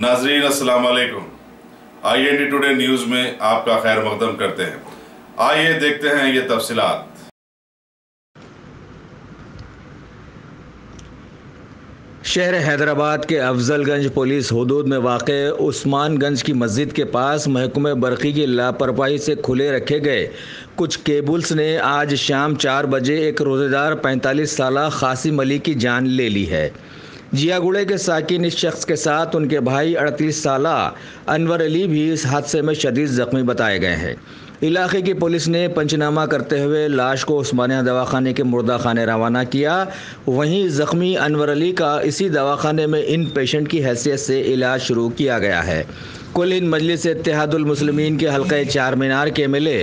नाजरीन अस्सलाम वालेकुम। IND टुडे न्यूज़ में आपका खैर मकदम करते हैं। आइए देखते हैं ये तफसीलात। शहर हैदराबाद के अफजलगंज पुलिस हुदूद में वाक़े उस्मानगंज की मस्जिद के पास महकमे बरक़ी की लापरवाही से खुले रखे गए कुछ केबल्स ने आज शाम 4 बजे एक रोज़ेदार 45 साला कासिम अली की जान ले ली है। जियागुड़े के साकिन इस शख्स के साथ उनके भाई 38 साला अनवर अली भी इस हादसे में शदीद ज़ख्मी बताए गए हैं। इलाके की पुलिस ने पंचनामा करते हुए लाश को उस्मानिया दवाखाने के मुर्दा खाने रवाना किया। वहीं ज़ख्मी अनवर अली का इसी दवाखाने में इन पेशेंट की हैसियत से इलाज शुरू किया गया है। कुल हिंद मजलिस इत्तेहादुल मुस्लिमीन के हल्क़े चार मीनार के MLA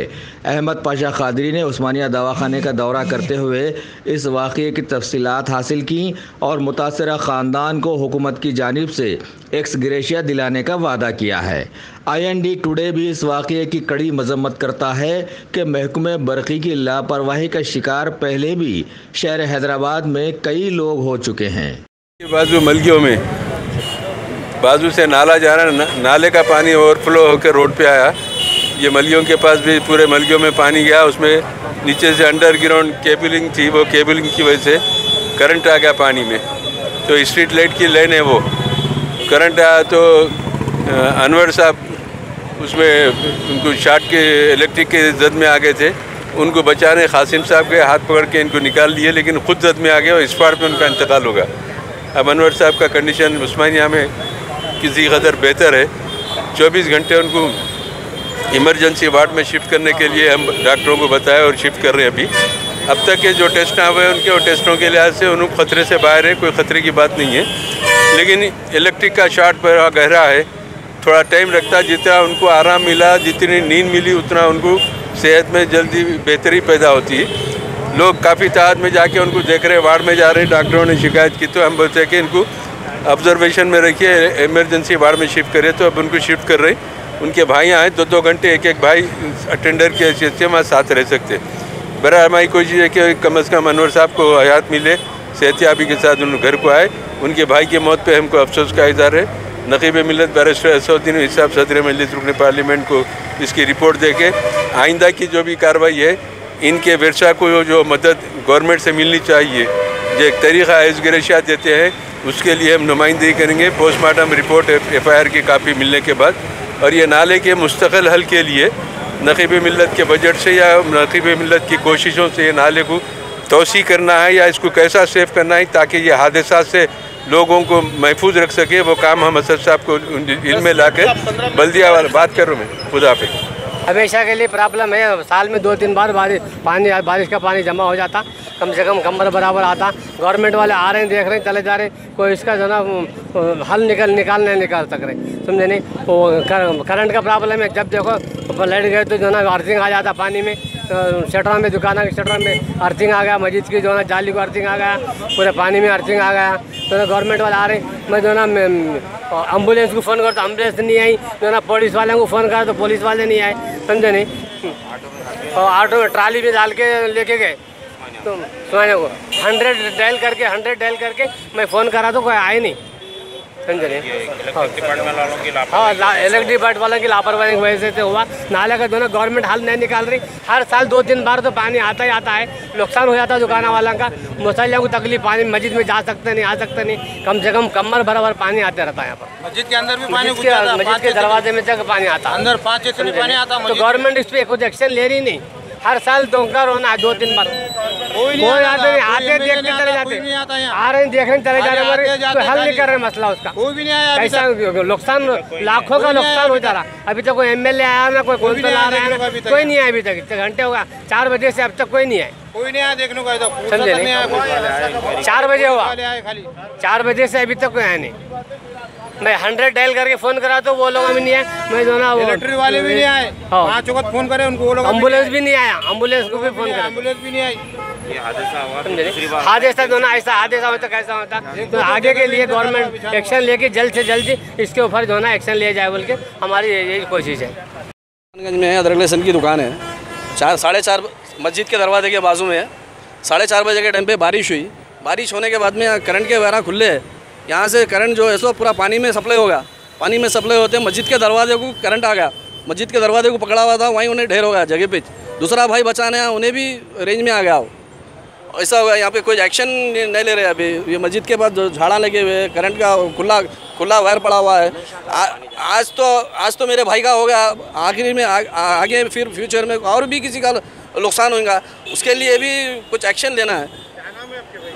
अहमद पाशा कादरी ने उस्मानिया दवाखाने का दौरा करते हुए इस वाक़ये की तफसीलात हासिल की और मुतासरा ख़ानदान को हुकूमत की जानिब से एक्स ग्रेशिया दिलाने का वादा किया है। IND टुडे भी इस वाक़ये की कड़ी मजम्मत करता है कि महकमे बरक़ी की लापरवाही का शिकार पहले भी शहर हैदराबाद में कई लोग हो चुके हैं। बाजू मलगियों में बाजू से नाला जा रहा है, नाले का पानी ओवरफ्लो होकर रोड पे आया। ये मलगियों के पास भी पूरे मलगियों में पानी गया। उसमें नीचे से अंडरग्राउंड केबलिंग थी, वो केबलिंग की वजह से करंट आ गया पानी में। तो स्ट्रीट लाइट की लाइन है, वो करंट आया तो अनवर साहब उसमें उनको शॉर्ट के इलेक्ट्रिक के जद में आ गए थे। उनको बचाने कासिम साहब के हाथ पकड़ के इनको निकाल लिए, लेकिन खुद जद में आ गए और स्पॉट पे उनका इंतकाल होगा। अब अनवर साहब का कंडीशन उस्मानिया में किसी कदर बेहतर है। 24 घंटे उनको इमरजेंसी वार्ड में शिफ्ट करने के लिए हम डॉक्टरों को बताया और शिफ्ट कर रहे हैं। अभी अब तक के जो टेस्ट हुए उनके और टेस्टों के लिहाज से उनको ख़तरे से बाहर है, कोई ख़तरे की बात नहीं है। लेकिन इलेक्ट्रिक का शॉर्ट पर गहरा है, थोड़ा टाइम लगता है। जितना उनको आराम मिला, जितनी नींद मिली, उतना उनको सेहत में जल्दी बेहतरी पैदा होती है। लोग काफ़ी तादाद में जाके उनको देख रहे, वार्ड में जा रहे। डॉक्टरों ने शिकायत की तो हम बोलते हैं कि इनको ऑब्जर्वेशन में रखिए, इमरजेंसी वार्ड में शिफ्ट करिए। तो अब उनको शिफ्ट कर रहे। उनके भाई आए 2-2 घंटे एक भाई अटेंडर के हैसियत से वहाँ साथ रह सकते। बहरहाल हमारी कोशिश है कि कम अज़ कम अनवर साहब को हयात मिले, सेहतियाबी के साथ उन घर को आए। उनके भाई की मौत पे हमको अफसोस का इज़हार है। नक़ीब मिल्लत बैरिस्टर असदुद्दीन साहब सदर मजलिस रुकन पार्लियामेंट को इसकी रिपोर्ट दे के आइंदा की जो भी कार्रवाई है, इनके वर्षा को जो मदद गवर्नमेंट से मिलनी चाहिए, जो एक तरीक़ा एज ग्रेशिया देते हैं, उसके लिए हम नुमाइंदगी करेंगे। पोस्टमार्टम रिपोर्ट FIR की कापी मिलने के बाद, और ये नाले के मुस्तक़िल हल के लिए नक़ीब मिल्लत के बजट से या नक़ीब मिल्लत की कोशिशों से ये नाले को तोसी करना है या इसको कैसा सेव करना है ताकि ये हादसा से लोगों को महफूज रख सके। वो काम हम असद साहब को इल्म में ला कर बल्दिया वाला बात कर रहा हूँ मैं। खुदा हाफ़िज़। हमेशा के लिए प्रॉब्लम है। साल में 2-3 बार बारिश का पानी जमा हो जाता, कम से कम कमर बराबर आता। गवर्नमेंट वाले आ रहे हैं, देख रहे हैं, चले जा रहे हैं, कोई इसका जो ना हल निकाल सक रहे, समझे नहीं। वो करंट का प्रॉब्लम है। जब देखो लाइट गए तो जो ना अर्थिंग आ जाता पानी में। शटर में, दुकानों के शटर में अर्थिंग आ गया, मस्जिद की जो ना जाली को अर्थिंग आ गया, पूरे पानी में अर्थिंग आ गया। तो ना गवर्नमेंट वाले आ रहे, मैं जो ना एम्बुलेंस को फ़ोन करता, एम्बुलेंस नहीं आई। जो ना पुलिस वाले को फ़ोन करा तो पुलिस वाले नहीं आए, समझे नहीं। और ऑटो में ट्राली में डाल के लेके गए। तो सुनाने को 100 डायल करके मैं फ़ोन करा तो कोई आए नहीं, समझे नहीं। हाँ, इलेक्ट्रिक डिपार्टमेंट वालों की लापरवाही की वजह से हुआ। नाले का जो ना गवर्नमेंट हल नहीं निकाल रही। हर साल 2-3 बार तो पानी आता ही आता है, नुकसान हो जाता है दुकान वालों का। मुसल्लियों को तकलीफ, पानी मस्जिद में जा सकते नहीं, आ सकते नहीं। कम से कम कमर बराबर पानी आते रहता है यहाँ पर। मस्जिद के अंदर भी पानी, मस्जिद के दरवाजे में तक पानी आता है, अंदर 5-6 फीट पानी आता। तो गवर्नमेंट इस पर कुछ एक्शन ले रही नहीं। हर साल धोखा रोना है 2-3 बार। कोई आते नहीं, आते देख के चले जाते, आ रहे हैं देखने चले जा रहे, तो हल नहीं कर रहे मसला उसका। कोई भी नहीं आया। कैसा नुकसान, लाखों का नुकसान हो जा रहा। अभी तक कोई MLA आया ना, कोई कौंसिलर आ रहा है, कोई नहीं आया अभी तक। इतने घंटे होगा, 4 बजे से अब तक कोई नहीं आया। कोई नहीं आया देखने को, समझे नहीं। 4 बजे हुआ, 4 बजे से अभी तक कोई आया नहीं। मैं 100 डायल करके फ़ोन करा तो वो लोग अभी नहीं आए। मैं जो ना इलेक्ट्रिक वाले भी नहीं आए। 5 वक्त फ़ोन करे उनको, वो लोग एम्बुलेंस भी नहीं आया, एम्बुलेंस को भी फ़ोन करा, एम्बुलेंस भी नहीं आई। हादसा जो ना ऐसा हादसा होता कैसा होता। तो आगे के लिए गवर्नमेंट एक्शन लेके जल्द से जल्द इसके ऊपर जो ना एक्शन लिया जाए बोल के हमारी यही कोशिश है। उस्मानगंज में अदरक की दुकान है, 4-4:30 मस्जिद के दरवाजे के बाजू में है। 4:30 बजे के टाइम पे बारिश हुई। बारिश होने के बाद में करंट के वगैरह खुले, यहाँ से करंट जो है सो पूरा पानी में सप्लाई होगा। पानी में सप्लाई होते हैं। मस्जिद के दरवाजे को करंट आ गया, मस्जिद के दरवाजे को पकड़ा हुआ था, वहीं उन्हें ढेर हो गया जगह पे। दूसरा भाई बचाने आया, उन्हें भी रेंज में आ गया। ऐसा हुआ, यहाँ पे कोई एक्शन नहीं ले रहे अभी। ये मस्जिद के पास जो झाड़ा लगे हुए, करंट का खुला वायर पड़ा हुआ है। आज तो मेरे भाई का हो गया, आखिरी में आगे फिर फ्यूचर में और भी किसी का नुकसान होगा, उसके लिए भी कुछ एक्शन लेना है।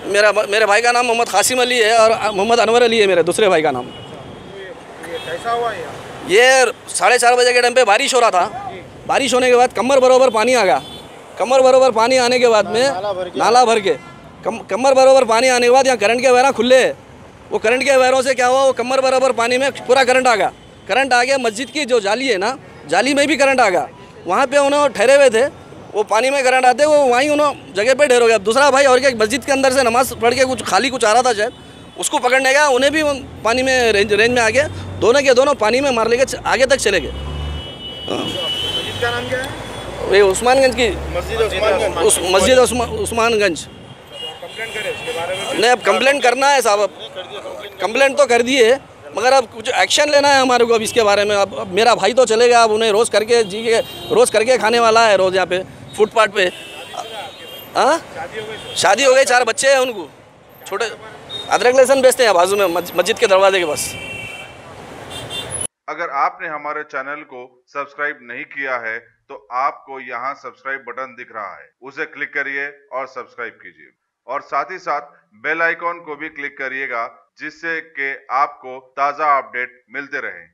मेरे भाई का नाम मोहम्मद कासिम अली है और मोहम्मद अनवर अली है मेरे दूसरे भाई का नाम। कैसा हुआ ये 4:30 बजे के टाइम पे बारिश हो रहा था। बारिश होने के बाद कमर बरोबर पानी आ गया। कमर बरोबर पानी आने के बाद में नाला भर के कमर बरोबर पानी आने के बाद यहाँ करंट के वायर खुले। वो करंट के वायरों से क्या हुआ, वो कमर बराबर पानी में पूरा करंट आ गया। करंट आ गया, मस्जिद की जो जाली है ना, जाली में भी करंट आ गया। वहाँ पे उन्होंने ठहरे हुए थे, वो पानी में करंट आते वो वहीं उन्होंने जगह पे ढेर हो गया। दूसरा भाई और क्या मस्जिद के अंदर से नमाज पढ़ के कुछ आ रहा था शायद, उसको पकड़ने गया, उन्हें भी पानी में रेंज में आ गया। दोनों के दोनों पानी में मार लेके आगे तक चले गए। मस्जिद का नाम क्या है? वही उस्मानगंज की मस्जिद उस्मानगंज। कंप्लेंट करें इसके बारे में? नहीं, अब कंप्लेंट करना है साहब। अब कंप्लेंट तो कर दिए, मगर अब कुछ एक्शन लेना है हमारे को अब इसके बारे में। अब मेरा भाई तो चलेगा, अब उन्हें रोज़ करके खाने वाला है, रोज़ यहाँ पे फुटपाथ पे। हाँ, शादी हो गई, 4 बच्चे हैं उनको, छोटे। अदरक लहसुन बेचते हैं बाजू में मस्जिद के दरवाजे के पास। अगर आपने हमारे चैनल को सब्सक्राइब नहीं किया है तो आपको यहाँ सब्सक्राइब बटन दिख रहा है, उसे क्लिक करिए और सब्सक्राइब कीजिए, और साथ ही साथ बेल आइकॉन को भी क्लिक करिएगा, जिससे कि आपको ताज़ा अपडेट मिलते रहें।